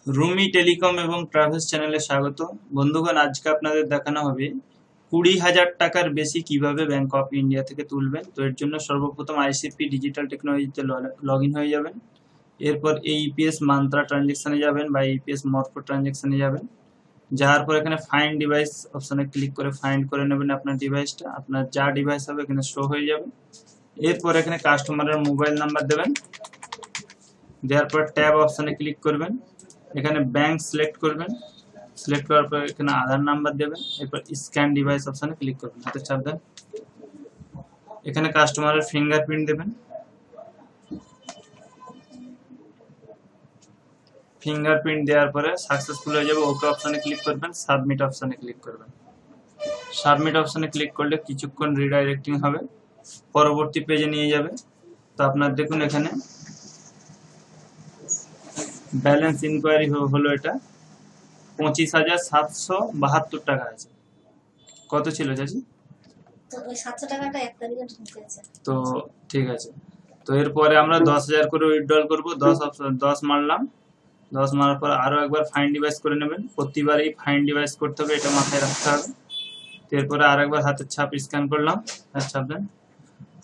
Rumi telecom এবং travels চ্যানেলে স্বাগত। বন্ধুগণ, আজকে আপনাদের দেখানো হবে 20,000 টাকার বেশি কিভাবে ব্যাংক অফ ইন্ডিয়া থেকে তুলবেন। তো এর জন্য সর্বপ্রথম আইসিপি ডিজিটাল টেকনোলজিতে লগ ইন হয়ে যাবেন। এরপর এইপিএস মান্ত্রা ট্রানজেকশনে যাবেন বা এইপিএস মর্কো ট্রানজেকশনে যাবেন। যাওয়ার পর এখানে ফাইন্ড ডিভাইস অপশনে ক্লিক করে ফাইন্ড করে নেবেন আপনার ডিভাইসটা। আপনার যা ডিভাইস হবে এখানে শো হয়ে যাবে। এরপর এখানে কাস্টমারের মোবাইল নাম্বার দেবেন। দেওয়ার পর ট্যাব অপশনে ক্লিক করবেন। এখানে ব্যাংক সিলেক্ট করবেন। সিলেক্ট করার পর এখানে আধার নাম্বার দেবেন। এরপর স্ক্যান ডিভাইস অপশনে ক্লিক করবেন, হাতে চাপ দেন। এখানে কাস্টমারের ফিঙ্গারপ্রিন্ট দেবেন। ফিঙ্গারপ্রিন্ট দেওয়ার পরে সাকসেসফুল হয়ে যাবে। ওকে অপশনে ক্লিক করবেন, সাবমিট অপশনে ক্লিক করবেন। সাবমিট অপশনে ক্লিক করলে কিছুক্ষণ রিডাইরেক্টিং হবে, পরবর্তী পেজে নিয়ে যাবে। তো আপনার দেখুন এখানে ব্যালেন্স ইনকোয়ারি হলো, এটা 25,772 টাকা আছে। কত ছিল চাচি? তো ওই 700 টাকাটা 1 তারিখে ঢুকেছে। তো ঠিক আছে। তো এরপরে আমরা 10,000 করে উইথড্রল করবো। 10 মারলাম। 10 মারার পর আরো একবার ফাইন্ড ডিভাইস করে নেবেন। প্রতিবারই ফাইন্ড ডিভাইস করতে হবে, এটা মাথায় রাখতে হবে। এরপরে আর একবার হাতের ছাপ স্ক্যান করলাম, ছাপ দেন।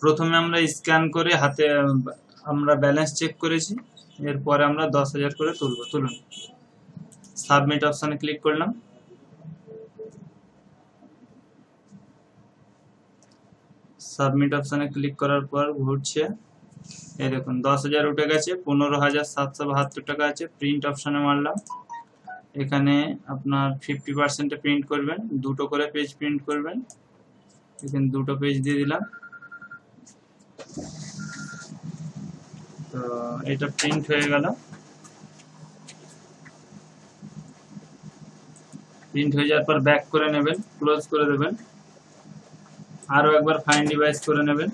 প্রথমে আমরা স্ক্যান করে হাতে আমরা ব্যালেন্স চেক করেছি। এরপরে আমরা 10,000 করে তুলুন। সাবমিট অপশনে ক্লিক করলাম। সাবমিট অপশনে ক্লিক করার পর ঘুরছে, এই দেখুন 10,000 উঠে গেছে। 15,772 টাকা আছে। প্রিন্ট অপশনে মারলাম। এখানে আপনার 50% প্রিন্ট করবেন, দুটো করে পেজ প্রিন্ট করবেন। এখানে দুটো পেজ দিয়ে দিলাম। তো এটা প্রিন্ট হয়ে গেল। প্রিন্ট হয়ে যাওয়ার পর ব্যাক করে নেবেন, ক্লোজ করে দেবেন। আরো একবার ফাইন্ড ডিভাইস করে নেবেন।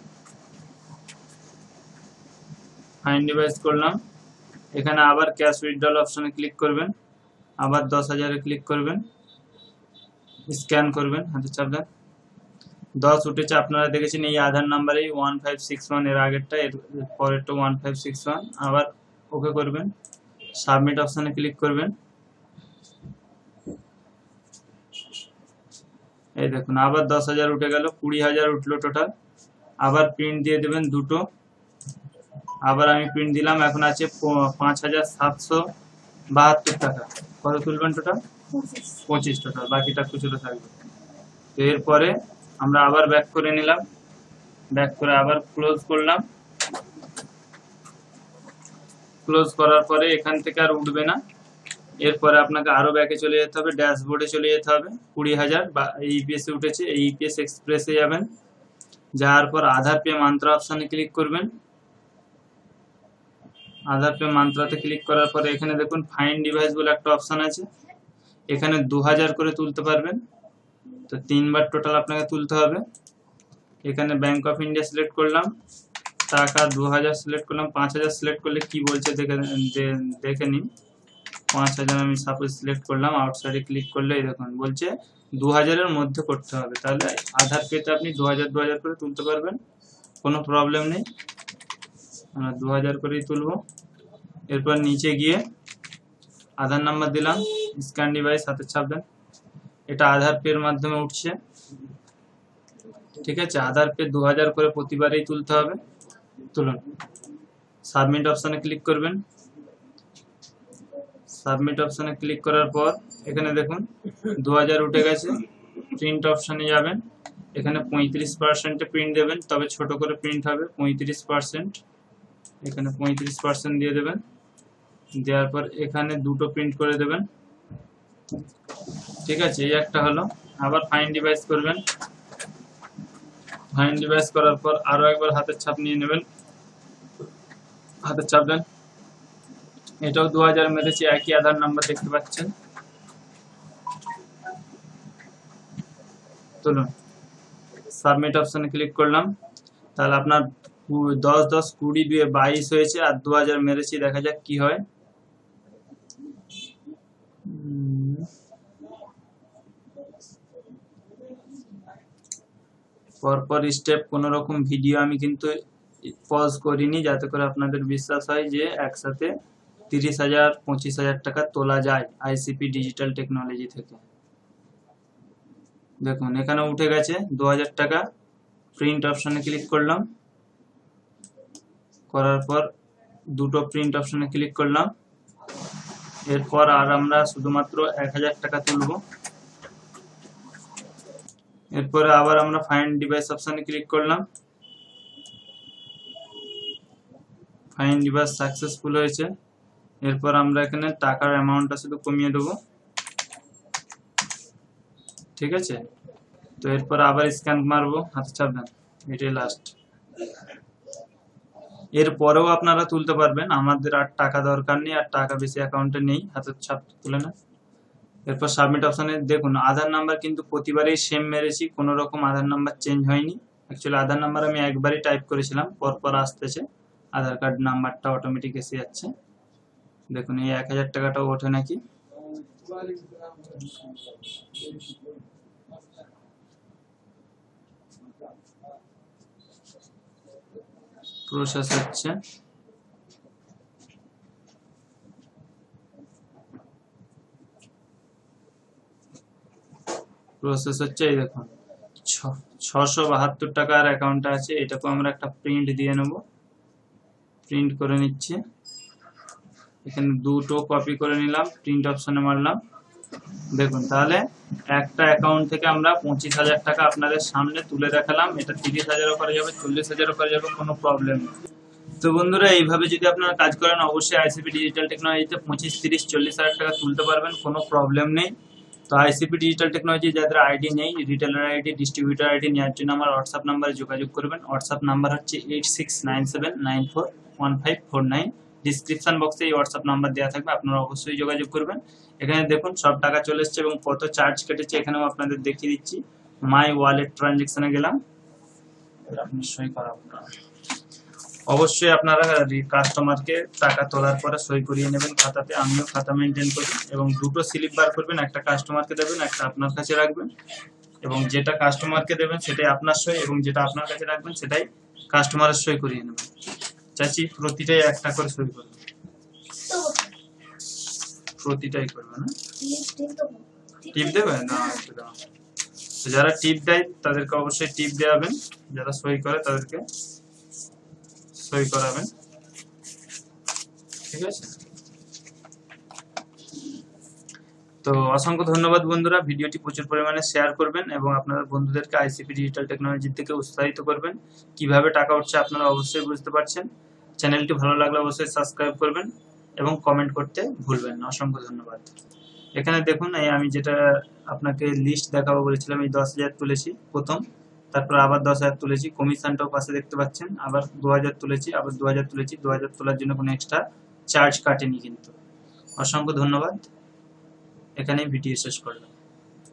ফাইন্ড ডিভাইস করলাম। এখানে আবার ক্যাশ উইথড্রল অপশনে ক্লিক করবেন। আবার 10,000 ক্লিক করবেন, স্ক্যান করবেন, হাতে চাপ দেন। 10 উঠেছে, আপনারা দেখেছেন এই আধার নাম্বারেই 1561, এর আগেরটা, এর পরেরটা 1561। আবার ওকে করবেন, সাবমিট অপশনে ক্লিক করবেন। এই দেখুন আবার 10,000 উঠে গেল, 20,000 উঠলো টোটাল। আবার প্রিন্ট দিয়ে দেবেন দুটো। আবার আমি প্রিন্ট দিলাম। এখন আছে 5,772 টাকা। কত তুলবেন টোটাল? 25 টোটাল, বাকিটা খুচরো থাকবে। তো এরপরে আমরা আবার ব্যাক করে নিলাম। ব্যাক করে আবার ক্লোজ করলাম। ক্লোজ করার পরে এখান থেকে আর উঠবে না। এরপরে আপনাকে আরো ব্যাকে চলে যেতে হবে, ড্যাশবোর্ডে চলে যেতে হবে। 20,000 বা ইপিএস উঠেছে, এই ইপিএস এক্সপ্রেসে যাবেন। যাওয়ার পর আধার পে মান্ত্রা অপশনে ক্লিক করবেন। আধার পে মান্ত্রাতে ক্লিক করার পরে এখানে দেখুন ফাইন্ড ডিভাইস বলে একটা অপশন আছে। এখানে 2,000 করে তুলতে পারবেন। তো 3বার টোটাল আপনাকে তুলতে হবে। এখানে ব্যাংক অফ ইন্ডিয়া সিলেক্ট করলাম, টাকা 2,000 সিলেক্ট করলাম। 5,000 সিলেক্ট করলে কি বলছে দেখে নিন। 5,000 আমি সাপোজ সিলেক্ট করলাম। আউটসাইডে ক্লিক করলে এই দেখুন বলছে 2,000-এর মধ্যে করতে হবে। তাহলে আধার পেতে আপনি 2,000 করে তুলতে পারবেন, কোনো প্রবলেম নেই। আমরা 2,000 করেই তুলব। এরপর নিচে গিয়ে আধার নাম্বার দিলাম, স্ক্যান ডিভাইস, হাতের ছাপ দেন। এটা আধার পের মাধ্যমে উঠছে, ঠিক আছে। আধার পে 2,000 করে প্রতিবারই তুলতে হবে, তুলুন। সাবমিট অপশনে ক্লিক করবেন। সাবমিট অপশনে ক্লিক করার পর এখানে দেখুন 2,000 উঠে গেছে। প্রিন্ট অপশনে যাবেন। এখানে 35% প্রিন্ট দেবেন, তবে ছোট করে প্রিন্ট হবে। 35%, এখানে 35% দিয়ে দেবেন। দেওয়ার পর এখানে দুটো প্রিন্ট করে দেবেন, ঠিক আছে। এই একটা হলো। আবার ফাইন্ড ডিভাইস করবেন। ফাইন্ড ডিভাইস করার পর আরো একবার হাতের ছাপ নিয়ে নেবেন, হাতের ছাপ দেন। এটাও 2,000 মেরেছি, একই আধার নাম্বার দেখতে পাচ্ছেন। তুলুন। সাবমিট অপশনে ক্লিক করলাম। তাহলে আপনার 10, 10, 20, 22 হয়েছে, আর 2,000 মেরেছি। দেখা যাক কি হয়। পরপর স্টেপ কোনো রকম ভিডিও আমি কিন্তু পজ করিনি, যাতে করে আপনাদের বিশ্বাস হয় যে একসাথে 30,000 25,000 টাকা তোলা যায় আইসিপি ডিজিটাল টেকনোলজি থেকে। দেখুন এখানে উঠে গেছে 2,000 টাকা। প্রিন্ট অপশনে ক্লিক করলাম, করার পর দুটো প্রিন্ট অপশনে ক্লিক করলাম। এরপর আর আমরা শুধুমাত্র 1,000 টাকা তুলব। এরপরে আবার আমরা ফাইন্ড ডিভাইস অপশনে ক্লিক করলাম। ফাইন্ড ডিভাইস সাকসেসফুল হয়েছে। এরপর আমরা এখানে টাকার অ্যামাউন্টটা শুধু কমিয়ে দেবো, ঠিক আছে। তো এরপর আবার স্ক্যান মারবো, হাত চাপ দেন, এটাই লাস্ট। এরপরেও আপনারা তুলতে পারবেন, আমাদের আর টাকা দরকার নেই, আর টাকা বেশি অ্যাকাউন্টে নেই, হাতের ছাপ তুলে না। এরপর সাবমিট অপশনে দেখুন আধার নাম্বার কিন্তু প্রতিবারই সেম মেরেছি, কোনো রকম আধার নাম্বার চেঞ্জ হয়নি। অ্যাকচুয়ালি আধার নাম্বার আমি একবারই টাইপ করেছিলাম, পরপর আসতেছে, আধার কার্ড নাম্বারটা অটোমেটিক এসে যাচ্ছে। দেখুন এই 1,000 টাকাটাও ওঠে নাকি। প্রসেস হচ্ছে। প্রসেস হচ্ছে, এই দেখুন 672 টাকার অ্যাকাউন্টে আছে। এটাকে আমরা একটা প্রিন্ট দিয়ে নেব, প্রিন্ট করে নিচ্ছি। এখানে দুটো কপি করে নিলাম, প্রিন্ট অপশনে মারলাম। দেখুন তাহলে একটা অ্যাকাউন্ট থেকে আমরা 25,000 টাকা আপনাদের সামনে তুলে দেখালাম। এটা 30,000ও করা যাবে, 40,000ও করা যাবে, কোনো প্রবলেম নেই। তো বন্ধুরা এইভাবে যদি আপনারা কাজ করেন অবশ্যই আইসিপি ডিজিটাল টেকনোলজিতে 25, 30, 40,000 টাকা তুলতে পারবেন, কোনো প্রবলেম নেই। তো আইসিপি ডিজিটাল টেকনোলজি যাদের আইডি নেই, রিটেলার আইডি, ডিস্ট্রিবিউটার আইডি নেওয়ার জন্য আমার হোয়াটসঅ্যাপ নাম্বারে যোগাযোগ করবেন। হোয়াটসঅ্যাপ নাম্বার হচ্ছে 8697941549। ডিসক্রিপশন বক্সে এই হোয়াটসঅ্যাপ নাম্বার দেওয়া থাকবে, আপনারা অবশ্যই যোগাযোগ করবেন। এখানে দেখুন সব টাকা চলে এসছে এবং কত চার্জ কেটেছে এখানেও আপনাদের দেখিয়ে দিচ্ছি। মাই ওয়ালেট ট্রানজেকশনে গেলাম, আপনি সই করাবো না। অবশ্যই আপনারা কাস্টমারকে টাকা তোলার পরে সই করিয়ে নেবেন খাতাতে। আমিও খাতা মেনটেন করি, এবং দুটো স্লিপ বার করবেন, একটা কাস্টমারকে দেবেন, একটা আপনার কাছে রাখবেন। এবং যেটা কাস্টমারকে দেবেন সেটাই আপনার সই, এবং যেটা আপনার কাছে রাখবেন সেটাই কাস্টমারের সই করিয়ে নেবেন। চাচি প্রতিটাই একটা করে সই করবেন, প্রতিটাই করবেন। টিপ দেবেন না? যারা টিপ দেয় তাদেরকে অবশ্যই টিপ দেওয়াবেন, যারা সই করে তাদেরকে সই করাবেন, ঠিক আছে। তো অসংখ্য ধন্যবাদ বন্ধুরা, ভিডিওটি প্রচুর পরিমাণে শেয়ার করবেন এবং আপনাদের বন্ধুদেরকে আইসিপি ডিজিটাল টেকনোলজির দিকে উৎসাহিত করবেন। কিভাবে টাকা উঠছে আপনারা অবশ্যই বুঝতে পারছেন। চ্যানেলটি ভালো লাগলে অবশ্যই সাবস্ক্রাইব করবেন এবং কমেন্ট করতে ভুলবেন না। অসংখ্য ধন্যবাদ। এখানে দেখুন এই আমি যেটা আপনাকে লিস্ট দেখাবো বলেছিলাম, এই 10,000 তুলেছি প্রথম, তারপর আবার 10,000 তুলেছি, কমিশনটাও পাশে দেখতে পাচ্ছেন, আবার 2,000 তুলেছি, আবার 2,000 তুলেছি। 2,000 তোলার জন্য কোনো এক্সট্রা চার্জ কাটেনি কিন্তু। অসংখ্য ধন্যবাদ, এখানেই ভিডিও শেষ করলাম।